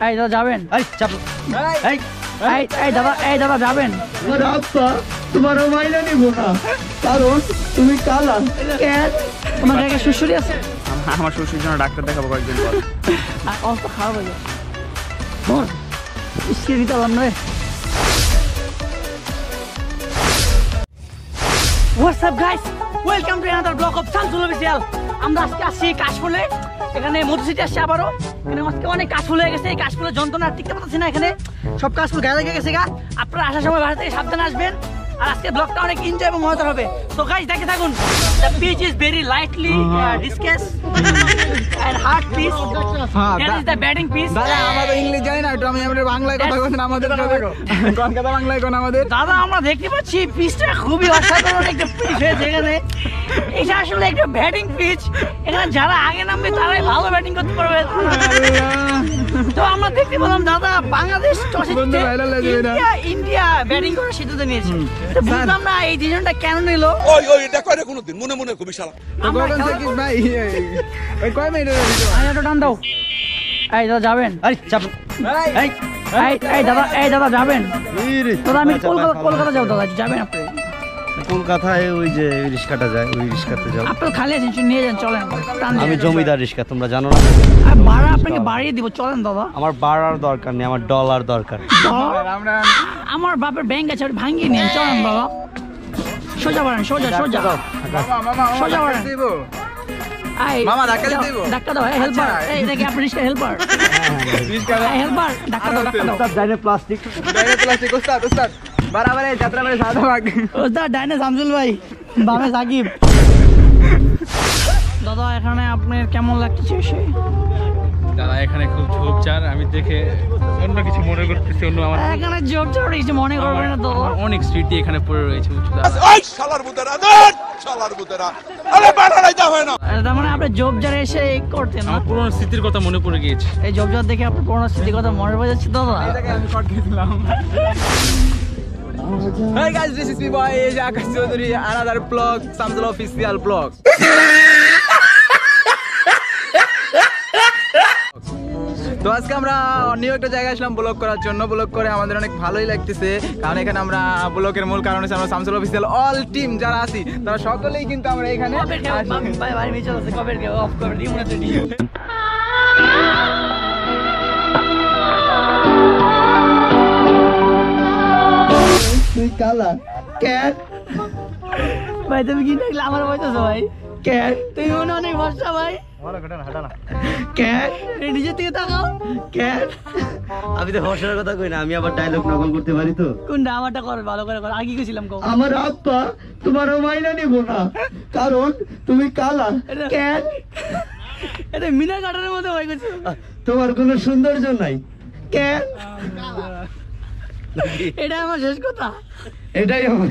এই দাদা যাবেন? এই চাপ। এই দাদা যাবেন? তোমার মাইনা নিব না, কারণ তুমি কালা। কেন? তোমার জায়গায় শ্বশুরি আছে? আমার শ্বশুর জন্য ডাক্তার দেখাবো কয়েকদিন পর। অবস্থা খারাপ হয়ে যাচ্ছে। বল ইসকে দিতে পারলাম না। What's up guys? Welcome to another vlog of Samsul official. আমরা আজকে আসছি কাশফুলে, এখানে মধুসিটি আসছে আবারও। এখানে আজকে অনেক কাশফুল হয়ে গেছে, এই কাশফুলের যন্ত্রণা টিকতে পারতেছি না, এখানে সব কাশফুল গায়ে লেগে গেছে গা। আপনারা আসার সময় বাসা থেকে সাবধানে আসবেন, আর আজকে ব্লগটা অনেক এনজয় এবং মজাদার হবে। তো গাইস দেখে থাকুন। The beach is very lightly discussed and hard piece. That is the batting piece. দাদা আমাদের ইংলিশ জানি না, একটু আমি আমাদের বাংলায় কথা বলেন আমাদের কলকাতা বাংলায় কোন আমাদের। দাদা আমরা দেখতে পাচ্ছি পিচটা খুবই অসাধারণ একটা পিচ হয়েছে এখানে। এটা আসলে একটা ব্যাটিং পিচ, এখানে যারা আগে নামবে তারাই ভালো ব্যাটিং করতে পারবে। তো আমরা দেখতে পেলাম দাদা বাংলাদেশ টসে জিতে ইন্ডিয়া ব্যাটিং করার সিদ্ধান্ত নিয়েছে। তো বুঝলাম না এই ডিসিশনটা কেন নিল। ওই এটা করে কোনদিন মনে মনে খুবই শালা। গোগন সাকিব ভাই ওই কয় মিনিটের ভিডিও? আইটা টান দাও। এই দাদা যাবেন? এই চাপ। এই দাদা যাবেন? দাদা আমি কলকাতা যাবো। দাদা যাবেন আপনি? কলকাতায় ওই যে রিস্কাটা যায়, ওই রিস্কাতে যাও। আপনি খালি আছেন, নিয়ে যান, চলেন। আমি জমিদার রিস্কা, তোমরা জানো না? আর ভাড়া আপনাকে বাড়িয়ে দিব, চলেন দাদা। আমার বাড়ার দরকার নেই, আমার ডলার দরকার। আমার বাপের ব্যাংক আছে, ওটা ভাঙিয়ে নিন, চলেন বাবা। সোজা বাড়েন, সোজা সোজা সোজা বাড়েন। মামা ধাক্কা দিব, ধাক্কা দাও। হেল্পার, এই দেখি আপনি রিস্কা হেল্পার। হেল্পার ধাক্কা দাও, ধাক্কা দাও। ডাইনে প্লাস্টিক, ওস্তাদ ওস্তাদ বরাবর এই যাত্রা করে সাদা ভাগ। ওস্তাদ ডাইনে শামসুল ভাই, বামে সাকিব। দাদা এখানে আপনার কেমন লাগছে? দাদা এখানে খুব ঝোপঝাড়, আমি দেখে অন্য কিছু মনে করতেছি। অন্য আমার এখানে ঝোপঝাড় কিছু মনে করবেন না দাদা, অনেক স্মৃতি এখানে পড়ে রয়েছে। ওই শালার বুতেরা, শালার বুতেরা, আরে বাড়াই দাও হয় না। তার মানে আপনি ঝোপঝাড়ে এসে করতেন? আমার পুরনো স্মৃতির কথা মনে পড়ে গিয়েছে। এই ঝোপঝাড় দেখে আপনার পুরনো স্মৃতির কথা মনে পড়ে যাচ্ছে দাদা। আমি শর্ট খেয়েছিলাম। Hey guys, this is me boy Akash Chaudhary, another vlog, Samsul official vlog. তো আজকে আমরা অন্য একটা জায়গায় আসলাম ব্লগ করার জন্য। ব্লগ করে আমাদের অনেক ভালোই লাগতেছে, কারণ এখানে আমরা ব্লগের মূল কারণ হচ্ছে আমরা সামসুল অফিসিয়াল অল টিম যারা আছি তারা সকলেই কিন্তু আমরা এখানে তুই কালা। ক্যাট ভাই, তুমি কি দেখলে আমার বলতেছো ভাই? ক্যাট তুমি মনে অনেক ভরসা ভাই। ক্যাট নিজের থেকে তাকাও। ক্যাট আমি তো হর্ষের কথা কই না, আমি আবার ডায়লগ নকল করতে পারি। তো কোনটা? আমারটা করো, ভালো করে করো। আগে গেছিলাম কও, আমার আব্বা তোমার মাইনা নিব না, কারণ তুমি কালা। ক্যাট এটা মিনা কাটারের মতো হয়ে গেছে, তোমার কোনো সৌন্দর্য নাই। ক্যাট এটা আমার শেষ কথা, এটাই আমার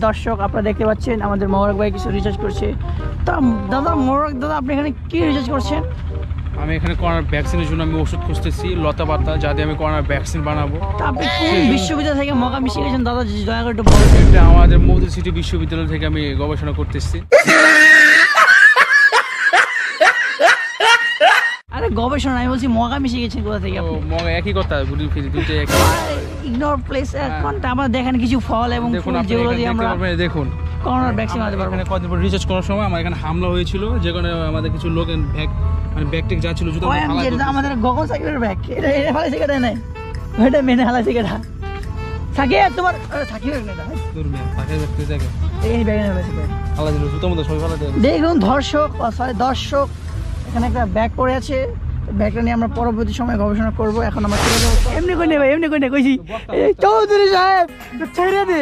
দর্শক আপনারা দেখতে পাচ্ছেন আমাদের মোবারক ভাই কিছু রিচার্জ করছে। তা দাদা মোরক দাদা, আপনি এখানে কি রিসার্চ করছেন? আমি এখানে করোনার ভ্যাকসিনের জন্য আমি ওষুধ খুঁজতেছি, লতা পাতা, যাতে আমি করোনার ভ্যাকসিন বানাবো। তা আপনি কোন বিশ্ববিদ্যালয় থেকে মগামি শিখেছেন দাদা, যদি দয়া করে একটু বলবেন? এটা আমাদের মধু সিটি বিশ্ববিদ্যালয় থেকে আমি গবেষণা করতেছি। আরে গবেষণা, আমি বলছি মগামি শিখেছেন কোথা থেকে আপনি? একই কথা, ঘুরি ফিরি দুইটাই একই। ইগনোর প্লেস কোনটা? আমরা দেখেন কিছু ফল এবং দেখুন, ফুল আপনি যেগুলো এখানে দিয়ে আমরা দেখতে পারবেন, দেখুন করোনার ভ্যাকসিন বানাতে পারবো। এখানে কদিন পর রিসার্চ করার সময় আমার এখানে হামলা হয়েছিল, যেখানে আমাদের কিছু লোক ব্যাকটেক যা ছিল জুতো আমাদের গগন সাকিবের ব্যাগ, এটা ফালাইছে কেটে নাই, ওইটা মেনে হালাইছে কেটা সাকিব, তোমার সাকিবের না এই ব্যাগে দেখুন দর্শক, দর্শক এখানে একটা ব্যাগ পড়ে আছে, ব্যাগটা নিয়ে আমরা পরবর্তী সময় গবেষণা করবো। এখন আমরা চলে যাবো। এমনি করে নেই ভাই, এমনি করে নেই, কইছি চৌধুরী সাহেব ছেড়ে দে,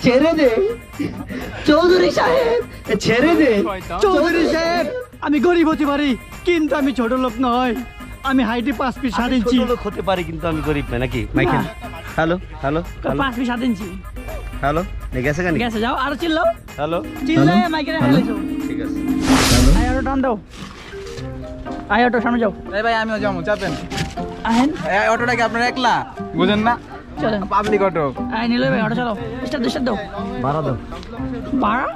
ছেড়ে দে চৌধুরী সাহেব, ছেড়ে দে চৌধুরী সাহেব। আমি গরিব হতে পারি কিন্তু আমি ছোট লোক নয়, আমি হাইটে 5 ফিট 7 ইঞ্চি লোক হতে পারি কিন্তু আমি গরিব না, নাকি? মাইকেল হ্যালো হ্যালো 5 ফিট 7 ইঞ্চি হ্যালো গেছে কেন? গেছে, যাও আরো চিল্লাও, হ্যালো চিল্লে মাইকে হেলেছো। ঠিক আছে, আয় অটো টান দাও, আয় অটো সামনে যাও। এই ভাই আমিও যাবো, চাপেন। আহেন এই অটোটা কি আপনারা একলা বুঝেন না? চলেন পাবলিক অটো। আয় নিলয় ভাই অটো চালাও, স্টার্ট দাও। ভাড়া দাও, ভাড়া?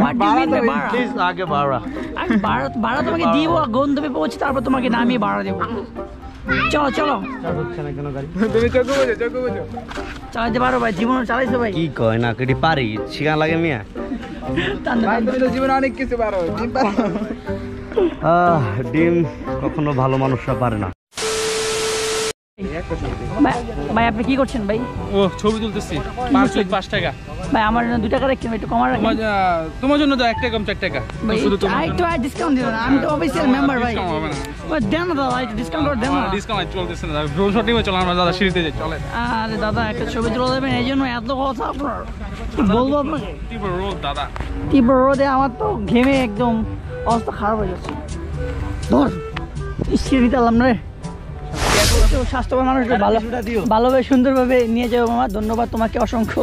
What do you mean by ভাড়া? প্লিজ আগে ভাড়া। আমি ভাড়া তোমাকে দিব, গন্তব্যে পৌঁছে তারপর তোমাকে নামিয়ে ভাড়া দেবো। চলো চলো, হচ্ছে না কেন গাড়ি? তুমি চোখে বুঝো। চালাইতে পারো ভাই, জীবন চালাইছো ভাই। কি কয় না কেটি পারি, শিখা লাগে মিয়া। ভাই তুমি তো জীবনে অনেক কিছু পারো, ডিম পারো। ডিম কখনো ভালো মানুষরা পারে না। ভাই আপনি কি করছেন ভাই? ও ছবি তুলতেছি, 5 টাকা ভাই আমার জন্য 2 টাকা রাখছেন, একটু কমা রাখেন। তোমার জন্য তো 1 টাকা কম 4 টাকা ভাই শুধু তোমার একটু ডিসকাউন্ট দিবেন, আমি তো অফিসিয়াল মেম্বার ভাই। ভাই দেন না দাদা, একটু ডিসকাউন্ট করে দেন না। ডিসকাউন্ট চলতেছে না, ড্রোন শট নিয়ে চলো, আমরা দাদা সিঁড়িতে যাই, চলে। আরে দাদা একটা ছবি তুলে দেবেন, এই জন্য এত কথা আপনার, কি বলবো আপনাকে? তীব্র রোদ দাদা, তীব্র রোদে আমার তো ঘেমে একদম অবস্থা খারাপ হয়ে যাচ্ছে। ধর স্ত্রী দিতাম রে, স্বাস্থ্যবান মানুষকে ভালোভাবে সুন্দরভাবে নিয়ে যাবো মামা। ধন্যবাদ তোমাকে অসংখ্য,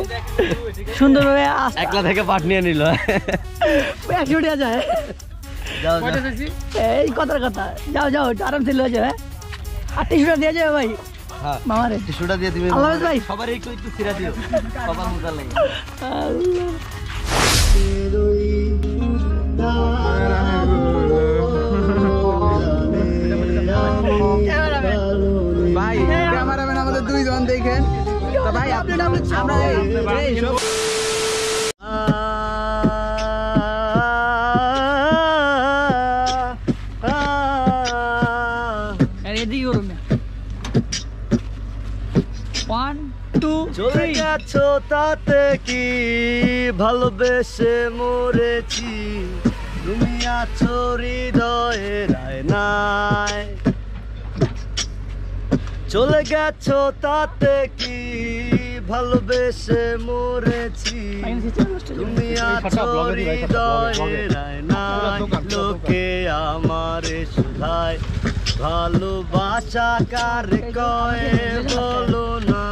সুন্দরভাবে একলা থেকে পাট নিয়ে নিল। 100 টাকা যায়, এই কথার কথা। যাও যাও আরামসে লয়ে যাও, আর 300 টাকা দিয়ে যাবে ভাই মামারে, টিস্যুটা দিয়ে দিবে। আল্লাহ হাফেজ ভাই। সবার একটু একটু ছিড়া দিও, সবার মজা লাগে। ভাই ক্যামেরাম্যান আমাদের 2 জন দেখেন তো ভাই, আমরা এই সব এদিকে করুন না। 1 2 চলে 3 গেছো তাতে কি, ভালোবেসে মরেছি, তুমি আছো হৃদয়ের আয়নায়। চলে গেছো তাতে কি, ভালোবেসে মরেছি, তুমি আছো হৃদয়ের আয়নায়। লোকে আমারে শুধায়, ভালোবাসা কারে কয়, বলো না